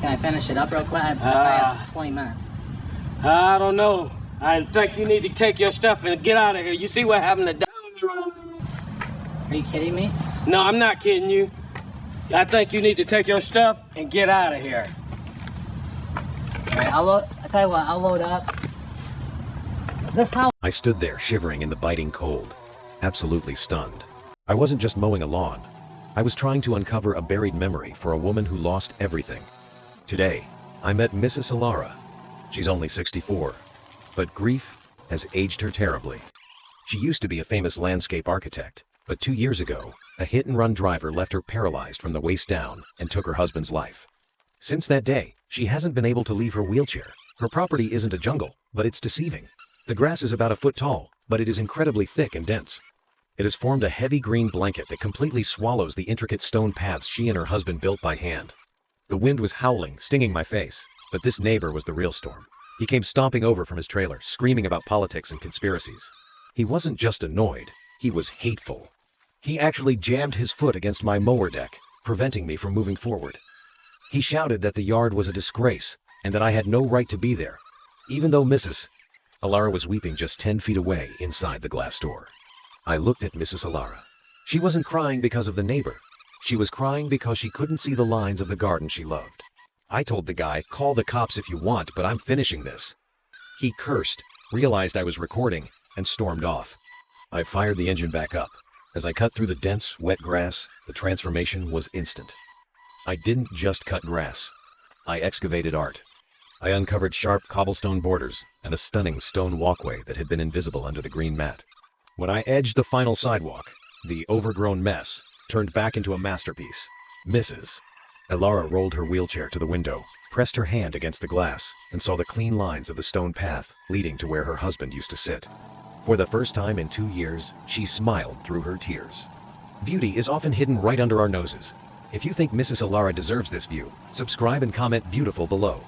Can I finish it up real quick? I have 20 minutes. I don't know. I think you need to take your stuff and get out of here. You see what happened to Donald? Are you kidding me? No, I'm not kidding you. I think you need to take your stuff and get out of here. Alright, I'll tell you what, I'll load up. This house. I stood there shivering in the biting cold, absolutely stunned. I wasn't just mowing a lawn. I was trying to uncover a buried memory for a woman who lost everything. Today, I met Mrs. Alara. She's only 64, but grief has aged her terribly. She used to be a famous landscape architect, but 2 years ago, a hit-and-run driver left her paralyzed from the waist down and took her husband's life. Since that day, she hasn't been able to leave her wheelchair. Her property isn't a jungle, but it's deceiving. The grass is about a foot tall, but it is incredibly thick and dense. It has formed a heavy green blanket that completely swallows the intricate stone paths she and her husband built by hand. The wind was howling, stinging my face, but this neighbor was the real storm. He came stomping over from his trailer, screaming about politics and conspiracies. He wasn't just annoyed, he was hateful. He actually jammed his foot against my mower deck, preventing me from moving forward. He shouted that the yard was a disgrace, and that I had no right to be there, even though Mrs. Alara was weeping just 10 feet away inside the glass door. I looked at Mrs. Alara. She wasn't crying because of the neighbor. She was crying because she couldn't see the lines of the garden she loved. I told the guy, "Call the cops if you want, but I'm finishing this." He cursed, realized I was recording, and stormed off. I fired the engine back up. As I cut through the dense, wet grass, the transformation was instant. I didn't just cut grass. I excavated art. I uncovered sharp cobblestone borders and a stunning stone walkway that had been invisible under the green mat. When I edged the final sidewalk, the overgrown mess turned back into a masterpiece. Mrs. Alara rolled her wheelchair to the window, pressed her hand against the glass, and saw the clean lines of the stone path leading to where her husband used to sit. For the first time in 2 years, she smiled through her tears. Beauty is often hidden right under our noses. If you think Mrs. Alara deserves this view, subscribe and comment beautiful below.